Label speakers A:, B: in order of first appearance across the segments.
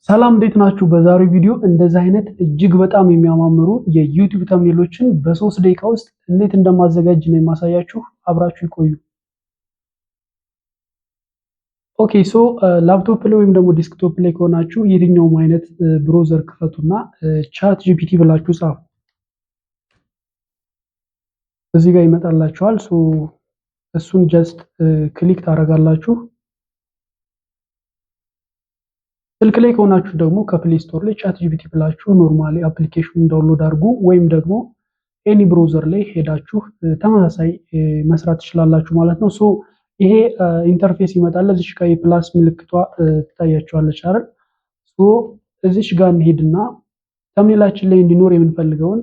A: ሰላም እንዴት ናችሁ? በዛሬው ቪዲዮ እንደዚህ አይነት እጅግ በጣም የሚያማምሩ የዩቲዩብ ተምኔሎችን በ3 ደቂቃ ውስጥ እንዴት እንደማዘጋጅ ነው የማሳያችሁ። አብራችሁ ይቆዩ። ኦኬ ላፕቶፕ ላይ ወይም ደግሞ ዲስክቶፕ ላይ ከሆናችሁ የትኛውም አይነት ብሮዘር ክፈቱና ቻት ጂፒቲ ብላችሁ ጻፉ። እዚህ ጋር ይመጣላችኋል። እሱን ጀስት ክሊክ ታደርጋላችሁ። ስልክ ላይ ከሆናችሁ ደግሞ ከፕሌይ ስቶር ላይ ቻት ጂፒቲ ብላችሁ ኖርማሊ አፕሊኬሽኑን ዳውንሎድ አድርጉ፣ ወይም ደግሞ ኤኒ ብሮዘር ላይ ሄዳችሁ ተመሳሳይ መስራት ትችላላችሁ ማለት ነው። ይሄ ኢንተርፌስ ይመጣል። እዚች ጋር የፕላስ ምልክቷ ትታያችኋለች አይደል? እዚች ጋር እንሄድና ተምኔላችን ላይ እንዲኖር የምንፈልገውን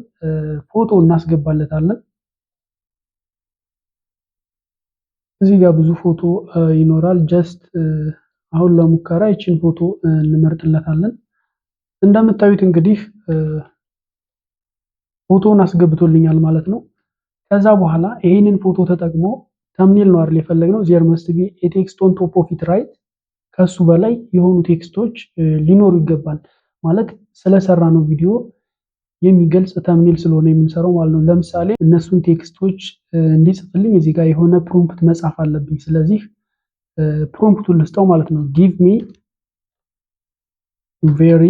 A: ፎቶ እናስገባለታለን። እዚህ ጋር ብዙ ፎቶ ይኖራል። ጀስት አሁን ለሙከራ ይችን ፎቶ እንመርጥለታለን። እንደምታዩት እንግዲህ ፎቶውን አስገብቶልኛል ማለት ነው። ከዛ በኋላ ይሄንን ፎቶ ተጠቅሞ ተምኔል ነው አይደል የፈለግነው፣ ዜር መስት ቢ ኤ ቴክስት ኦን ቶፕ ኦፍ ኢት ራይት። ከሱ በላይ የሆኑ ቴክስቶች ሊኖሩ ይገባል ማለት ስለሰራ ነው ቪዲዮ የሚገልጽ ተምኔል ስለሆነ የምንሰራው ማለት ነው። ለምሳሌ እነሱን ቴክስቶች እንዲጽፍልኝ እዚህ ጋር የሆነ ፕሮምፕት መጻፍ አለብኝ። ስለዚህ ፕሮምፕቱን ልስጠው ማለት ነው። ጊቭ ሚ ቬሪ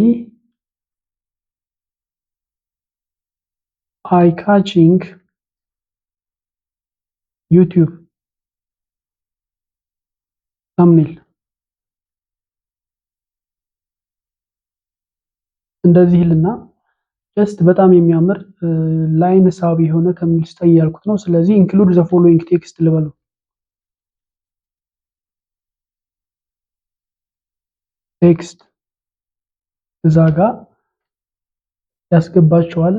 A: አይ ካቺንግ ዩቲዩብ ተምኔል። እንደዚህ ልና ጀስት በጣም የሚያምር ላይን ሳቢ የሆነ ተምኔል ስጠኝ ያልኩት ነው። ስለዚህ ኢንክሉድ ዘ ፎሎዊንግ ቴክስት ልበሉ። ቴክስት እዛ ጋር ያስገባቸዋል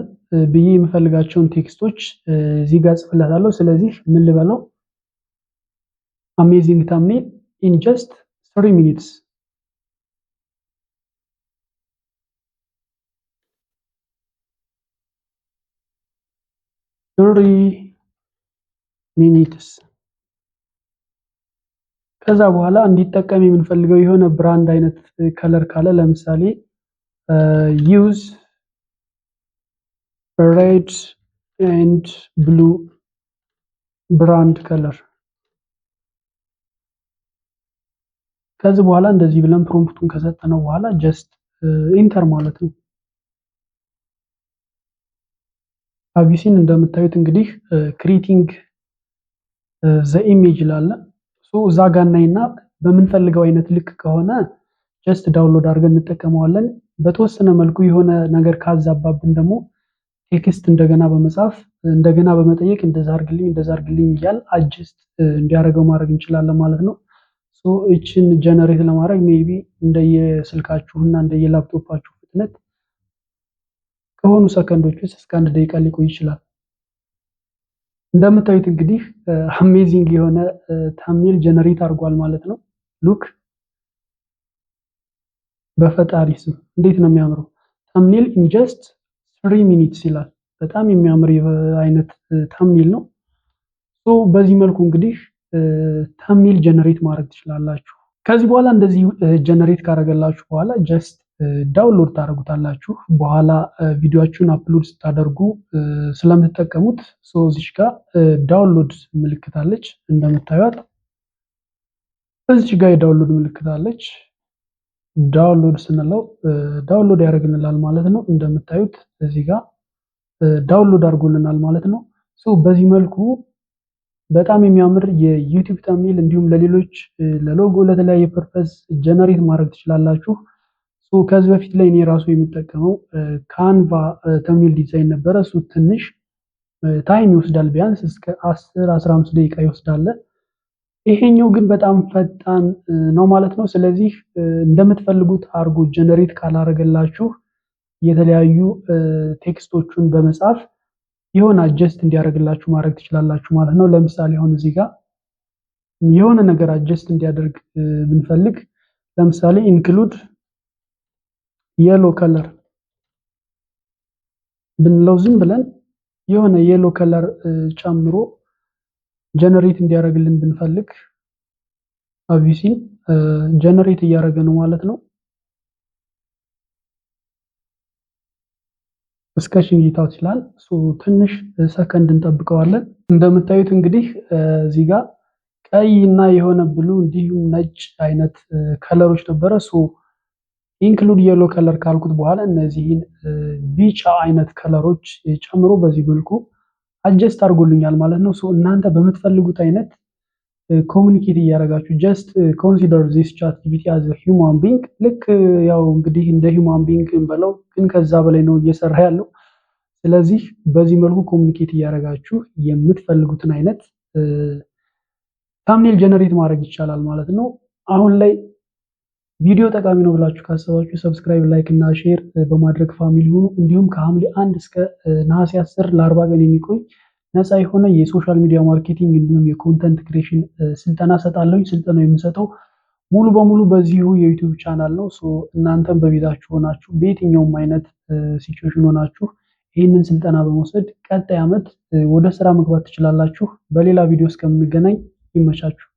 A: ብዬ የምፈልጋቸውን ቴክስቶች እዚህ ጋር ጽፍለታለሁ። ስለዚህ ምን ልበለው? አሜዚንግ ተምኔል ኢን ጀስት 3 ሚኒትስ። ከዛ በኋላ እንዲጠቀም የምንፈልገው የሆነ ብራንድ አይነት ከለር ካለ ለምሳሌ ዩዝ ሬድ ኤንድ ብሉ ብራንድ ከለር። ከዚህ በኋላ እንደዚህ ብለን ፕሮምፕቱን ከሰጠነው በኋላ ጀስት ኢንተር ማለት ነው። አቪሲን እንደምታዩት እንግዲህ ክሪኤቲንግ ዘ ኢሜጅ ይላል። እዛ ጋር እናይና በምንፈልገው አይነት ልክ ከሆነ ጀስት ዳውንሎድ አድርገን እንጠቀመዋለን። በተወሰነ መልኩ የሆነ ነገር ካዛባብን ደግሞ ቴክስት እንደገና በመጻፍ እንደገና በመጠየቅ እንደዛ አድርግልኝ እያል አጀስት እንዲያደርገው ማድረግ እንችላለን ማለት ነው። እችን ጀነሬት ለማድረግ ሜቢ እንደየስልካችሁና እንደየላፕቶፓችሁ ፍጥነት ከሆኑ ሰከንዶች ውስጥ እስከ 1 ደቂቃ ሊቆይ ይችላል። እንደምታዩት እንግዲህ አሜዚንግ የሆነ ተምኔል ጀነሬት አድርጓል ማለት ነው። ሉክ በፈጣሪ ስም እንዴት ነው የሚያምረው! ተምኔል ኢን ጀስት 3 ሚኒትስ ይላል። በጣም የሚያምር አይነት ተምኔል ነው። በዚህ መልኩ እንግዲህ ተምኔል ጀነሬት ማድረግ ትችላላችሁ። ከዚህ በኋላ እንደዚህ ጀነሬት ካደረገላችሁ በኋላ ጀስት ዳውንሎድ ታደርጉታላችሁ። በኋላ ቪዲዮአችሁን አፕሎድ ስታደርጉ ስለምትጠቀሙት እዚች ጋር ዳውንሎድ ምልክት አለች እንደምታዩት። እዚች ጋር የዳውንሎድ ምልክት አለች። ዳውንሎድ ስንለው ዳውንሎድ ያደርግልናል ማለት ነው። እንደምታዩት እዚህ ጋር ዳውንሎድ አድርጎልናል ማለት ነው። በዚህ መልኩ በጣም የሚያምር የዩቲዩብ ተምኔል እንዲሁም ለሌሎች ለሎጎ ለተለያየ ፐርፐዝ ጀነሬት ማድረግ ትችላላችሁ። ከዚህ በፊት ላይ እኔ ራሱ የሚጠቀመው ካንቫ ተምኔል ዲዛይን ነበረ። እሱ ትንሽ ታይም ይወስዳል፣ ቢያንስ እስከ 10-15 ደቂቃ ይወስዳል። ይሄኛው ግን በጣም ፈጣን ነው ማለት ነው። ስለዚህ እንደምትፈልጉት አርጎ ጀነሬት ካላረገላችሁ የተለያዩ ቴክስቶቹን በመጻፍ የሆነ አጀስት እንዲያደርግላችሁ ማድረግ ትችላላችሁ ማለት ነው። ለምሳሌ አሁን እዚህ ጋር የሆነ ነገር አጀስት እንዲያደርግ ብንፈልግ ለምሳሌ ኢንክሉድ የሎ ከለር ብንለው ዝም ብለን የሆነ የሎ ከለር ጨምሮ ጀነሬት እንዲያደርግልን ብንፈልግ አቪሲን ጀነሬት እያደረገ ነው ማለት ነው። ዲስከሽን ጌታዎች ይላል። ትንሽ ሰከንድ እንጠብቀዋለን። እንደምታዩት እንግዲህ እዚህ ጋር ቀይ እና የሆነ ብሉ እንዲሁም ነጭ አይነት ከለሮች ነበረ። ኢንክሉድ የሎ ከለር ካልኩት በኋላ እነዚህን ቢጫ አይነት ከለሮች ጨምሮ በዚህ መልኩ አጀስት አድርጎልኛል ማለት ነው። እናንተ በምትፈልጉት አይነት ኮሚኒኬት እያደረጋችሁ ጀስት ኮንሲደር ዚስ ቻት ጂፒቲ አዝ ሂውማን ቢንግ ልክ ያው እንግዲህ እንደ ሂውማን ቢንግ እንበለው ግን ከዛ በላይ ነው እየሰራ ያለው። ስለዚህ በዚህ መልኩ ኮሚኒኬት እያደረጋችሁ የምትፈልጉትን አይነት ታምኔል ጀነሬት ማድረግ ይቻላል ማለት ነው። አሁን ላይ ቪዲዮ ጠቃሚ ነው ብላችሁ ካሰባችሁ ሰብስክራይብ፣ ላይክ እና ሼር በማድረግ ፋሚሊ ሁኑ። እንዲሁም ከሐምሌ 1 እስከ ነሐሴ 10 ለ40 ቀን የሚቆይ ነፃ የሆነ የሶሻል ሚዲያ ማርኬቲንግ እንዲሁም የኮንተንት ክሬሽን ስልጠና ሰጣለሁኝ። ስልጠናው የምሰጠው ሙሉ በሙሉ በዚሁ የዩቲዩብ ቻናል ነው። እናንተም በቤታችሁ ሆናችሁ በየትኛውም አይነት ሲቹዌሽን ሆናችሁ ይህንን ስልጠና በመውሰድ ቀጣይ ዓመት ወደ ስራ መግባት ትችላላችሁ። በሌላ ቪዲዮ እስከምንገናኝ ይመቻችሁ።